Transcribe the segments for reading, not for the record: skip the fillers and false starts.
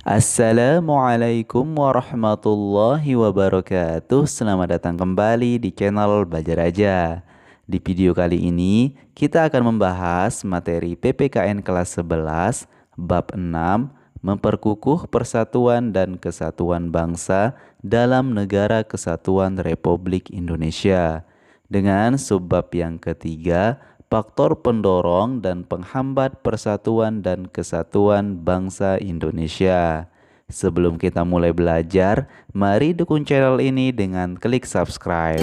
Assalamualaikum warahmatullahi wabarakatuh. Selamat datang kembali di channel Belajar Aja. Di video kali ini kita akan membahas materi PPKN kelas 11 bab 6 memperkukuh persatuan dan kesatuan bangsa dalam Negara Kesatuan Republik Indonesia dengan subbab yang ketiga, faktor pendorong dan penghambat persatuan dan kesatuan bangsa Indonesia. Sebelum kita mulai belajar, mari dukung channel ini dengan klik subscribe.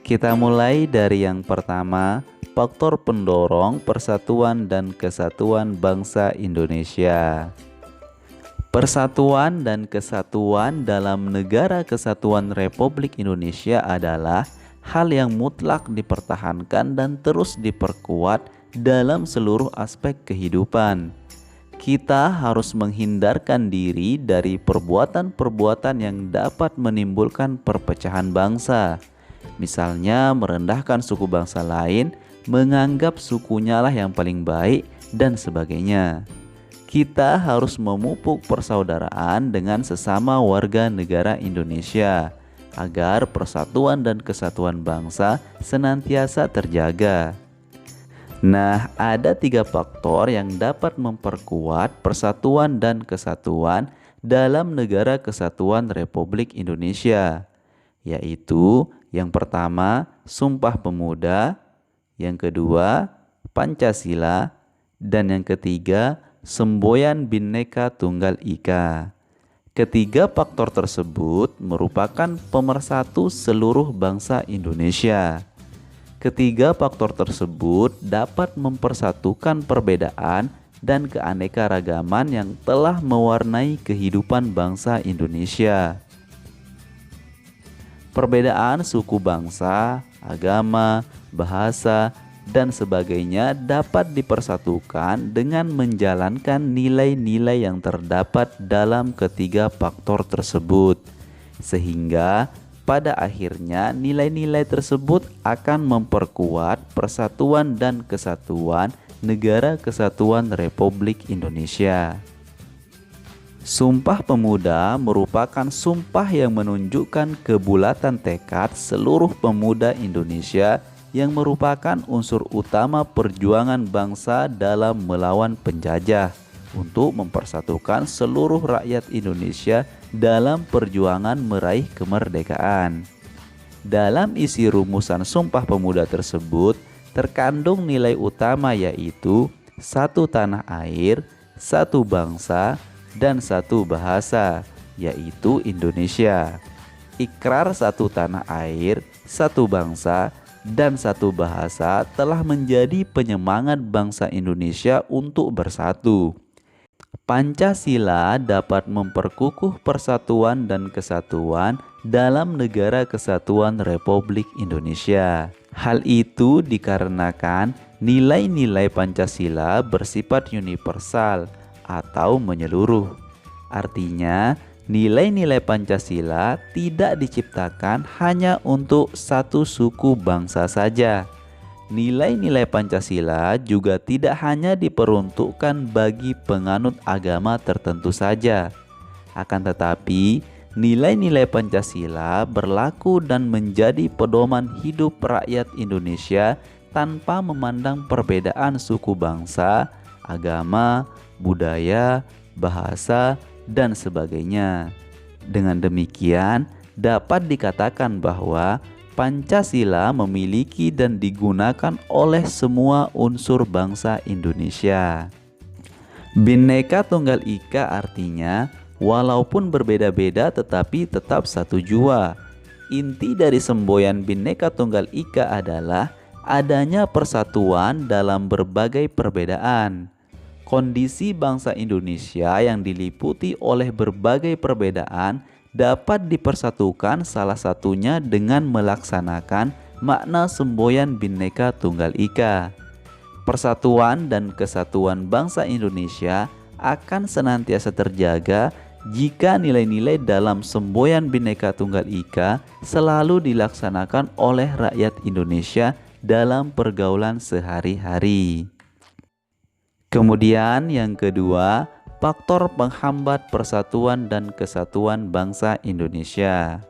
Kita mulai dari yang pertama, faktor pendorong persatuan dan kesatuan bangsa Indonesia. Persatuan dan kesatuan dalam Negara Kesatuan Republik Indonesia adalah hal yang mutlak dipertahankan dan terus diperkuat dalam seluruh aspek kehidupan. Kita harus menghindarkan diri dari perbuatan-perbuatan yang dapat menimbulkan perpecahan bangsa. Misalnya merendahkan suku bangsa lain, menganggap sukunya lah yang paling baik, dan sebagainya. Kita harus memupuk persaudaraan dengan sesama warga negara Indonesia agar persatuan dan kesatuan bangsa senantiasa terjaga. Nah, ada 3 faktor yang dapat memperkuat persatuan dan kesatuan dalam Negara Kesatuan Republik Indonesia, yaitu yang pertama, Sumpah Pemuda, yang kedua, Pancasila, dan yang ketiga, Semboyan Bhinneka Tunggal Ika. Ketiga faktor tersebut merupakan pemersatu seluruh bangsa Indonesia. Ketiga faktor tersebut dapat mempersatukan perbedaan dan keanekaragaman yang telah mewarnai kehidupan bangsa Indonesia. Perbedaan suku bangsa, agama, bahasa, dan sebagainya dapat dipersatukan dengan menjalankan nilai-nilai yang terdapat dalam ketiga faktor tersebut, sehingga pada akhirnya nilai-nilai tersebut akan memperkuat persatuan dan kesatuan Negara Kesatuan Republik Indonesia. Sumpah Pemuda merupakan sumpah yang menunjukkan kebulatan tekad seluruh pemuda Indonesia yang merupakan unsur utama perjuangan bangsa dalam melawan penjajah untuk mempersatukan seluruh rakyat Indonesia dalam perjuangan meraih kemerdekaan. Dalam isi rumusan Sumpah Pemuda tersebut terkandung nilai utama yaitu satu tanah air, satu bangsa, dan satu bahasa, yaitu Indonesia. Ikrar satu tanah air, satu bangsa, dan satu bahasa telah menjadi penyemangat bangsa Indonesia untuk bersatu. Pancasila dapat memperkukuh persatuan dan kesatuan dalam Negara Kesatuan Republik Indonesia. Hal itu dikarenakan nilai-nilai Pancasila bersifat universal atau menyeluruh. Artinya, nilai-nilai Pancasila tidak diciptakan hanya untuk satu suku bangsa saja. Nilai-nilai Pancasila juga tidak hanya diperuntukkan bagi penganut agama tertentu saja. Akan tetapi, nilai-nilai Pancasila berlaku dan menjadi pedoman hidup rakyat Indonesia tanpa memandang perbedaan suku bangsa, agama, budaya, bahasa, dan sebagainya. Dengan demikian, dapat dikatakan bahwa Pancasila memiliki dan digunakan oleh semua unsur bangsa Indonesia. Bhinneka Tunggal Ika artinya walaupun berbeda-beda tetapi tetap satu jua. Inti dari semboyan Bhinneka Tunggal Ika adalah adanya persatuan dalam berbagai perbedaan. Kondisi bangsa Indonesia yang diliputi oleh berbagai perbedaan dapat dipersatukan salah satunya dengan melaksanakan makna semboyan Bhinneka Tunggal Ika. Persatuan dan kesatuan bangsa Indonesia akan senantiasa terjaga jika nilai-nilai dalam semboyan Bhinneka Tunggal Ika selalu dilaksanakan oleh rakyat Indonesia dalam pergaulan sehari-hari. Kemudian yang kedua, faktor penghambat persatuan dan kesatuan bangsa Indonesia.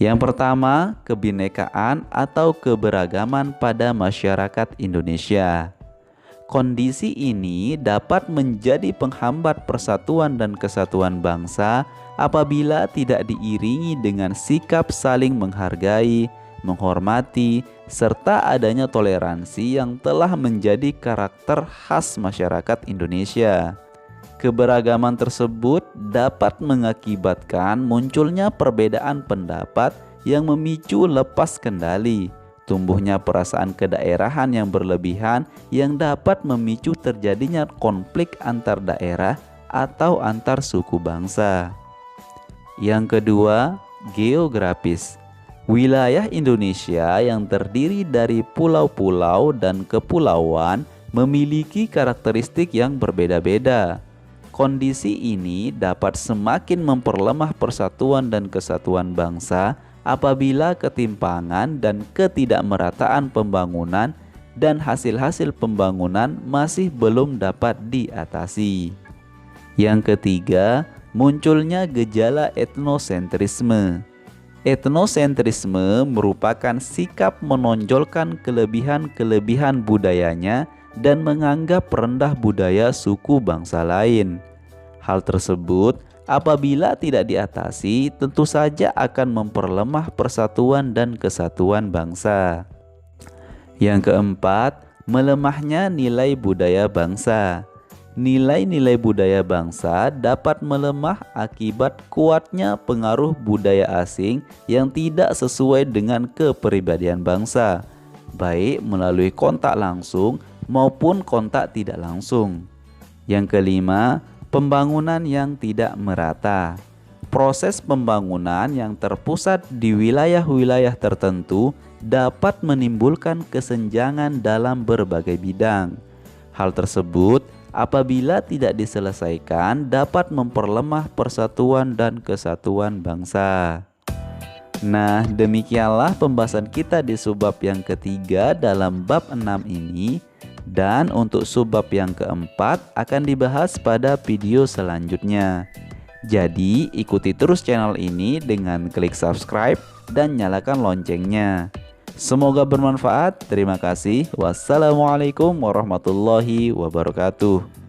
Yang pertama, kebinekaan atau keberagaman pada masyarakat Indonesia. Kondisi ini dapat menjadi penghambat persatuan dan kesatuan bangsa apabila tidak diiringi dengan sikap saling menghargai, menghormati, serta adanya toleransi yang telah menjadi karakter khas masyarakat Indonesia. Keberagaman tersebut dapat mengakibatkan munculnya perbedaan pendapat yang memicu lepas kendali, tumbuhnya perasaan kedaerahan yang berlebihan yang dapat memicu terjadinya konflik antar daerah atau antar suku bangsa. Yang kedua, geografis. Wilayah Indonesia yang terdiri dari pulau-pulau dan kepulauan memiliki karakteristik yang berbeda-beda. Kondisi ini dapat semakin memperlemah persatuan dan kesatuan bangsa apabila ketimpangan dan ketidakmerataan pembangunan dan hasil-hasil pembangunan masih belum dapat diatasi. Yang ketiga, munculnya gejala etnosentrisme. Etnosentrisme merupakan sikap menonjolkan kelebihan-kelebihan budayanya dan menganggap rendah budaya suku bangsa lain. Hal tersebut apabila tidak diatasi tentu saja akan memperlemah persatuan dan kesatuan bangsa. Yang keempat, melemahnya nilai budaya bangsa. Nilai-nilai budaya bangsa dapat melemah akibat kuatnya pengaruh budaya asing yang tidak sesuai dengan kepribadian bangsa, baik melalui kontak langsung maupun kontak tidak langsung. Yang kelima, pembangunan yang tidak merata. Proses pembangunan yang terpusat di wilayah-wilayah tertentu dapat menimbulkan kesenjangan dalam berbagai bidang. Hal tersebut apabila tidak diselesaikan dapat memperlemah persatuan dan kesatuan bangsa. Nah, demikianlah pembahasan kita di subbab yang ketiga dalam bab 6 ini. Dan untuk subbab yang keempat akan dibahas pada video selanjutnya. Jadi ikuti terus channel ini dengan klik subscribe dan nyalakan loncengnya. Semoga bermanfaat. Terima kasih. Wassalamualaikum warahmatullahi wabarakatuh.